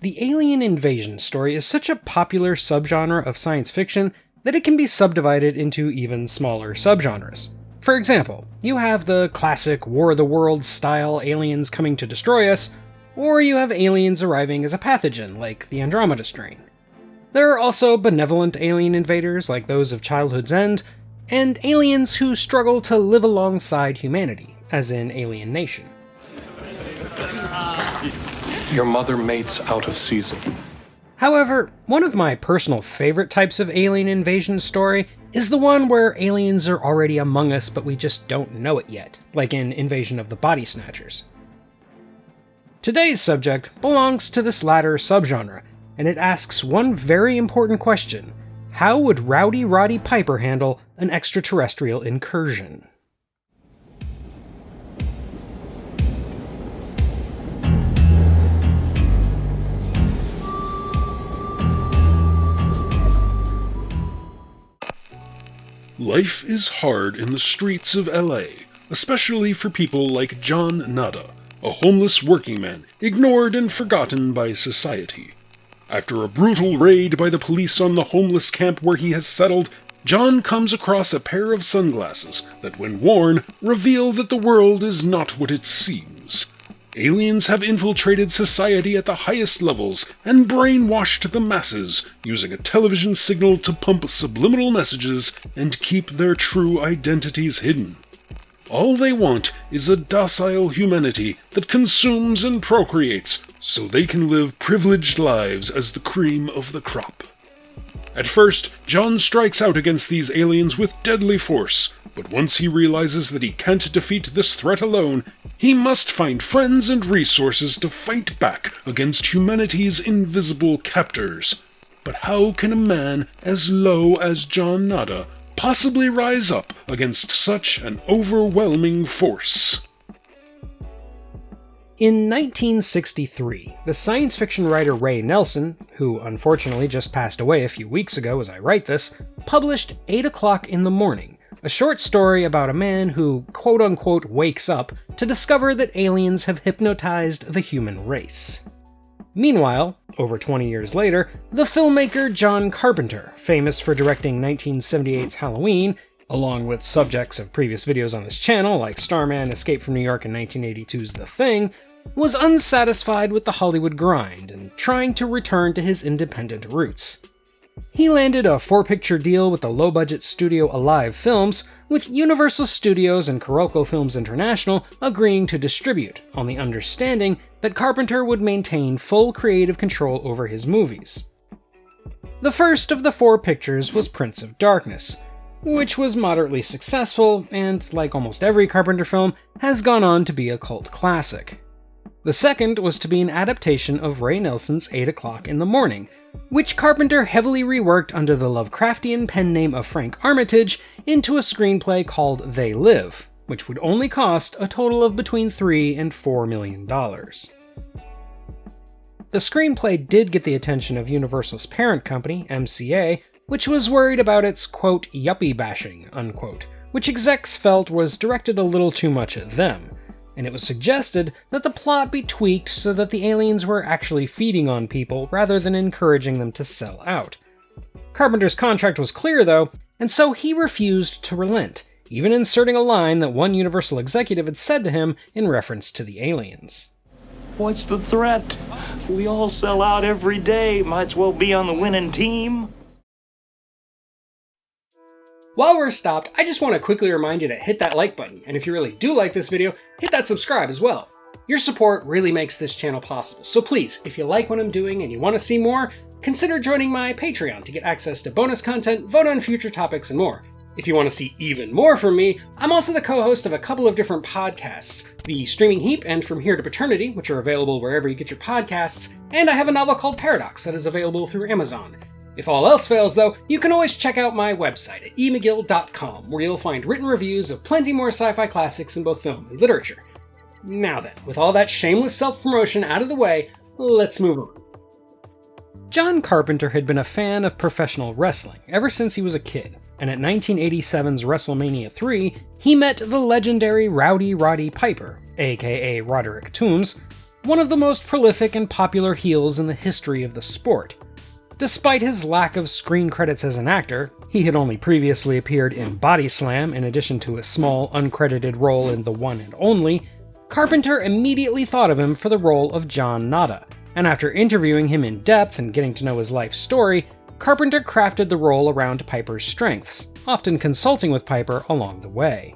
The alien invasion story is such a popular subgenre of science fiction that it can be subdivided into even smaller subgenres. For example, you have the classic War of the Worlds style aliens coming to destroy us, or you have aliens arriving as a pathogen like the Andromeda strain. There are also benevolent alien invaders like those of Childhood's End, and aliens who struggle to live alongside humanity, as in Alien Nation. Your mother mates out of season. However, one of my personal favorite types of alien invasion story is the one where aliens are already among us but we just don't know it yet, like in Invasion of the Body Snatchers. Today's subject belongs to this latter subgenre, and it asks one very important question: how would Rowdy Roddy Piper handle an extraterrestrial incursion? Life is hard in the streets of LA, especially for people like John Nada, a homeless working man ignored and forgotten by society. After a brutal raid by the police on the homeless camp where he has settled, John comes across a pair of sunglasses that, when worn, reveal that the world is not what it seems. Aliens have infiltrated society at the highest levels and brainwashed the masses, using a television signal to pump subliminal messages and keep their true identities hidden. All they want is a docile humanity that consumes and procreates, so they can live privileged lives as the cream of the crop. At first, John strikes out against these aliens with deadly force, but once he realizes that he can't defeat this threat alone, he must find friends and resources to fight back against humanity's invisible captors. But how can a man as low as John Nada possibly rise up against such an overwhelming force? In 1963, the science fiction writer Ray Nelson, who unfortunately just passed away a few weeks ago as I write this, published 8 o'clock in the morning, a short story about a man who quote-unquote wakes up to discover that aliens have hypnotized the human race. Meanwhile, over 20 years later, the filmmaker John Carpenter, famous for directing 1978's Halloween, along with subjects of previous videos on this channel like Starman, Escape from New York, and 1982's The Thing, was unsatisfied with the Hollywood grind and trying to return to his independent roots. He landed a 4-picture deal with the low-budget studio Alive Films, with Universal Studios and Kuroko Films International agreeing to distribute, on the understanding that Carpenter would maintain full creative control over his movies. The first of the 4 pictures was Prince of Darkness, which was moderately successful and, like almost every Carpenter film, has gone on to be a cult classic. The second was to be an adaptation of Ray Nelson's 8 o'clock in the morning, which Carpenter heavily reworked under the Lovecraftian pen name of Frank Armitage into a screenplay called They Live, which would only cost a total of between $3 and $4 million. The screenplay did get the attention of Universal's parent company, MCA, which was worried about its, quote, yuppie bashing, unquote, which execs felt was directed a little too much at them, and it was suggested that the plot be tweaked so that the aliens were actually feeding on people rather than encouraging them to sell out. Carpenter's contract was clear, though, and so he refused to relent, even inserting a line that one Universal executive had said to him in reference to the aliens. What's the threat? We all sell out every day. Might as well be on the winning team. While we're stopped, I just want to quickly remind you to hit that like button, and if you really do like this video, hit that subscribe as well. Your support really makes this channel possible, so please, if you like what I'm doing and you want to see more, consider joining my Patreon to get access to bonus content, vote on future topics, and more. If you want to see even more from me, I'm also the co-host of a couple of different podcasts, the Streaming Heap and From Here to Paternity, which are available wherever you get your podcasts, and I have a novel called Paradox that is available through Amazon. If all else fails, though, you can always check out my website at emcgill.com, where you'll find written reviews of plenty more sci-fi classics in both film and literature. Now then, with all that shameless self-promotion out of the way, let's move on. John Carpenter had been a fan of professional wrestling ever since he was a kid, and at 1987's WrestleMania 3, he met the legendary Rowdy Roddy Piper, aka Roderick Toombs, one of the most prolific and popular heels in the history of the sport. Despite his lack of screen credits as an actor, he had only previously appeared in Body Slam in addition to a small uncredited role in The One and Only, Carpenter immediately thought of him for the role of John Nada, and after interviewing him in depth and getting to know his life story, Carpenter crafted the role around Piper's strengths, often consulting with Piper along the way.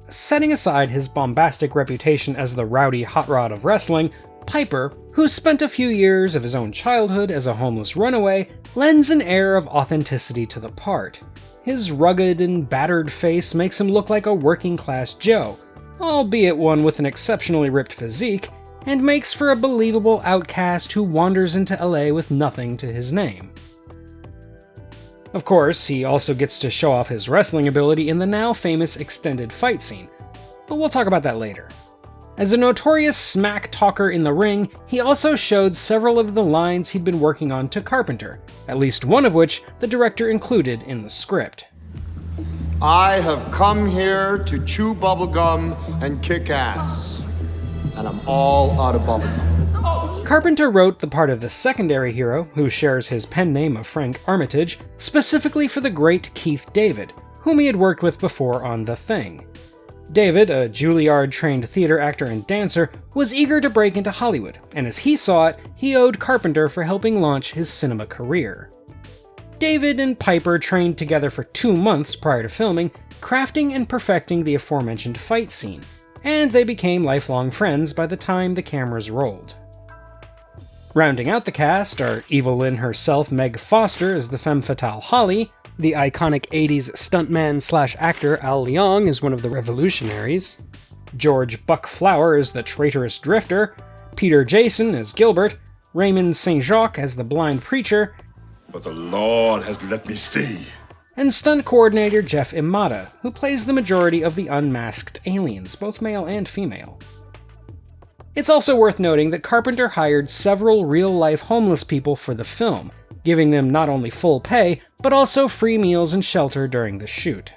Setting aside his bombastic reputation as the rowdy hot rod of wrestling, Piper, who spent a few years of his own childhood as a homeless runaway, lends an air of authenticity to the part. His rugged and battered face makes him look like a working-class Joe, albeit one with an exceptionally ripped physique, and makes for a believable outcast who wanders into LA with nothing to his name. Of course, he also gets to show off his wrestling ability in the now famous extended fight scene, but we'll talk about that later. As a notorious smack talker in the ring, he also showed several of the lines he'd been working on to Carpenter, at least one of which the director included in the script. I have come here to chew bubblegum and kick ass, and I'm all out of bubblegum. Carpenter wrote the part of the secondary hero, who shares his pen name of Frank Armitage, specifically for the great Keith David, whom he had worked with before on The Thing. David, a Juilliard-trained theater actor and dancer, was eager to break into Hollywood, and as he saw it, he owed Carpenter for helping launch his cinema career. David and Piper trained together for 2 months prior to filming, crafting and perfecting the aforementioned fight scene, and they became lifelong friends by the time the cameras rolled. Rounding out the cast are Evelyn herself, Meg Foster, as the femme fatale Holly. The iconic 80s stuntman/actor Al Leong is one of the revolutionaries. George Buck Flower as the traitorous drifter. Peter Jason as Gilbert. Raymond St. Jacques as the blind preacher. But the Lord has let me see. And stunt coordinator Jeff Imada, who plays the majority of the unmasked aliens, both male and female. It's also worth noting that Carpenter hired several real-life homeless people for the film, giving them not only full pay, but also free meals and shelter during the shoot.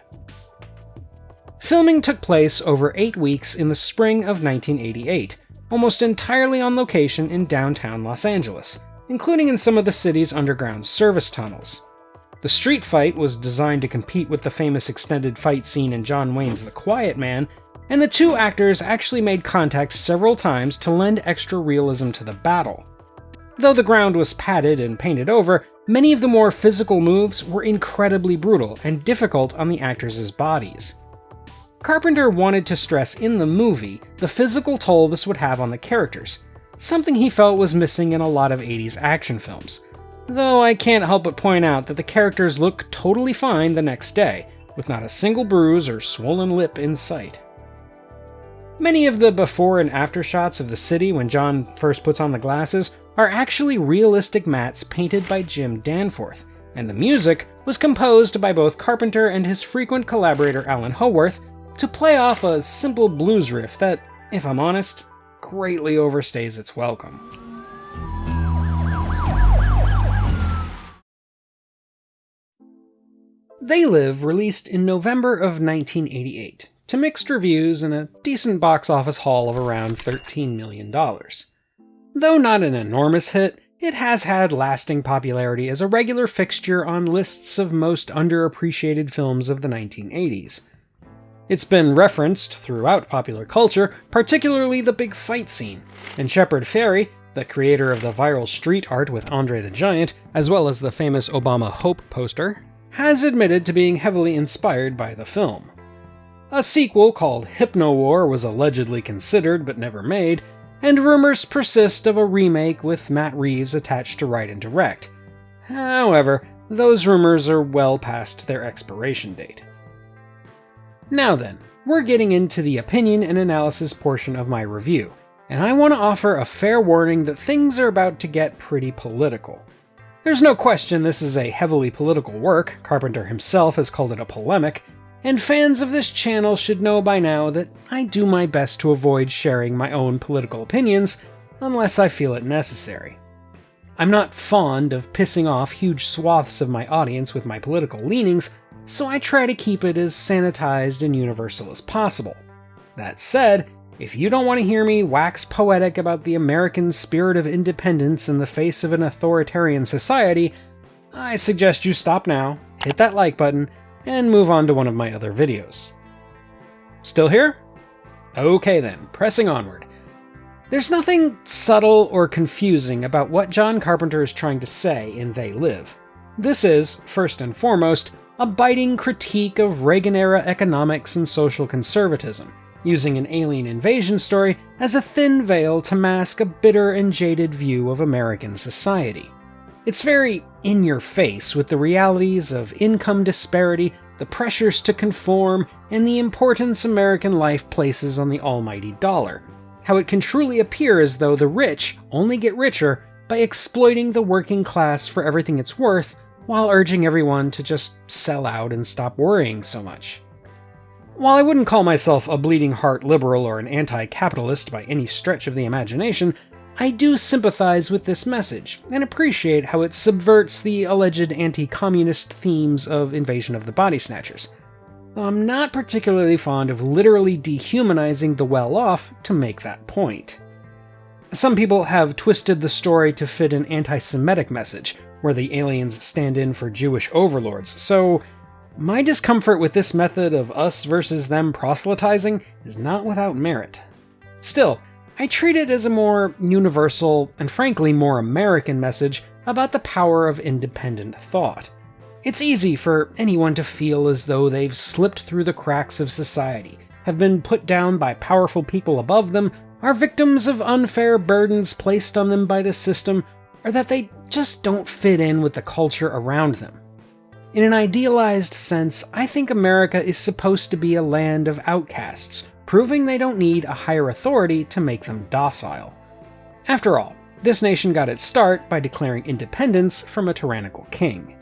Filming took place over 8 weeks in the spring of 1988, almost entirely on location in downtown Los Angeles, including in some of the city's underground service tunnels. The street fight was designed to compete with the famous extended fight scene in John Wayne's The Quiet Man, and the two actors actually made contact several times to lend extra realism to the battle. Though the ground was padded and painted over, many of the more physical moves were incredibly brutal and difficult on the actors' bodies. Carpenter wanted to stress in the movie the physical toll this would have on the characters, something he felt was missing in a lot of 80s action films, though I can't help but point out that the characters look totally fine the next day, with not a single bruise or swollen lip in sight. Many of the before and after shots of the city when John first puts on the glasses are actually realistic mats painted by Jim Danforth, and the music was composed by both Carpenter and his frequent collaborator Alan Howarth to play off a simple blues riff that, if I'm honest, greatly overstays its welcome. They Live released in November of 1988, to mixed reviews and a decent box office haul of around $13 million. Though not an enormous hit, it has had lasting popularity as a regular fixture on lists of most underappreciated films of the 1980s. It's been referenced throughout popular culture, particularly the big fight scene, and Shepard Fairey, the creator of the viral street art with Andre the Giant, as well as the famous Obama Hope poster, has admitted to being heavily inspired by the film. A sequel called Hypno War was allegedly considered but never made, and rumors persist of a remake with Matt Reeves attached to write and direct. However, those rumors are well past their expiration date. Now then, we're getting into the opinion and analysis portion of my review, and I want to offer a fair warning that things are about to get pretty political. There's no question this is a heavily political work, Carpenter himself has called it a polemic, and fans of this channel should know by now that I do my best to avoid sharing my own political opinions unless I feel it necessary. I'm not fond of pissing off huge swaths of my audience with my political leanings, so I try to keep it as sanitized and universal as possible. That said, If you don't want to hear me wax poetic about the American spirit of independence in the face of an authoritarian society, I suggest you stop now, hit that like button, and move on to one of my other videos. Still here? Okay then, pressing onward. There's nothing subtle or confusing about what John Carpenter is trying to say in They Live. This is, first and foremost, a biting critique of Reagan-era economics and social conservatism, using an alien invasion story as a thin veil to mask a bitter and jaded view of American society. It's very in your face with the realities of income disparity, the pressures to conform, and the importance American life places on the almighty dollar. How it can truly appear as though the rich only get richer by exploiting the working class for everything it's worth, while urging everyone to just sell out and stop worrying so much. While I wouldn't call myself a bleeding heart liberal or an anti-capitalist by any stretch of the imagination, I do sympathize with this message, and appreciate how it subverts the alleged anti-communist themes of Invasion of the Body Snatchers. Though I'm not particularly fond of literally dehumanizing the well-off to make that point. Some people have twisted the story to fit an anti-Semitic message, where the aliens stand in for Jewish overlords, so my discomfort with this method of us versus them proselytizing is not without merit. Still, I treat it as a more universal, and frankly more American message about the power of independent thought. It's easy for anyone to feel as though they've slipped through the cracks of society, have been put down by powerful people above them, are victims of unfair burdens placed on them by the system, or that they just don't fit in with the culture around them. In an idealized sense, I think America is supposed to be a land of outcasts, proving they don't need a higher authority to make them docile. After all, this nation got its start by declaring independence from a tyrannical king.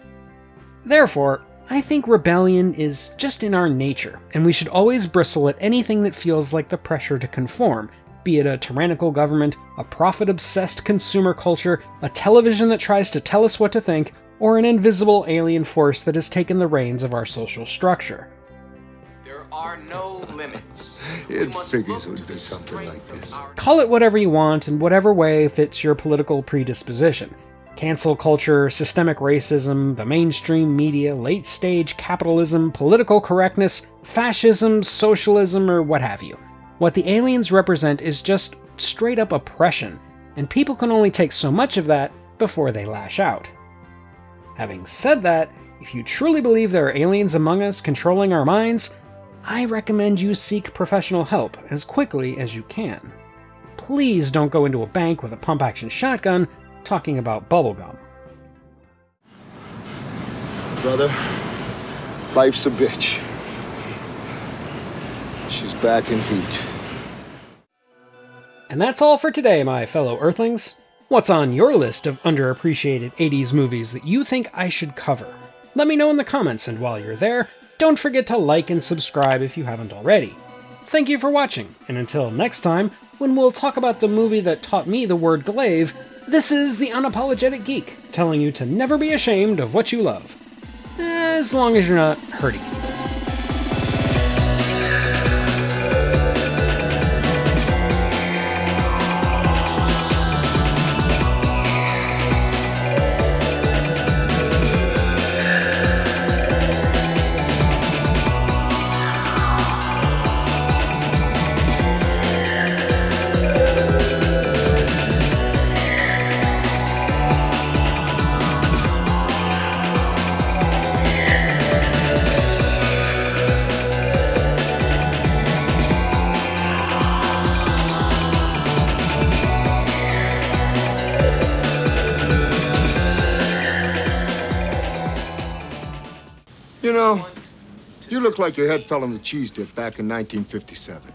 Therefore, I think rebellion is just in our nature, and we should always bristle at anything that feels like the pressure to conform, be it a tyrannical government, a profit-obsessed consumer culture, a television that tries to tell us what to think, or an invisible alien force that has taken the reins of our social structure. There are no limits. It figures it would be something like this. Call it whatever you want in whatever way fits your political predisposition. Cancel culture, systemic racism, the mainstream media, late-stage capitalism, political correctness, fascism, socialism, or what have you. What the aliens represent is just straight-up oppression, and people can only take so much of that before they lash out. Having said that, if you truly believe there are aliens among us controlling our minds, I recommend you seek professional help as quickly as you can. Please don't go into a bank with a pump-action shotgun talking about bubblegum. Brother, life's a bitch. She's back in heat. And that's all for today, my fellow Earthlings. What's on your list of underappreciated 80s movies that you think I should cover? Let me know in the comments, and while you're there, don't forget to like and subscribe if you haven't already. Thank you for watching, and until next time, when we'll talk about the movie that taught me the word glaive, this is the Unapologetic Geek, telling you to never be ashamed of what you love. As long as you're not hurting. You know, you look like your head fell on the cheese dip back in 1957.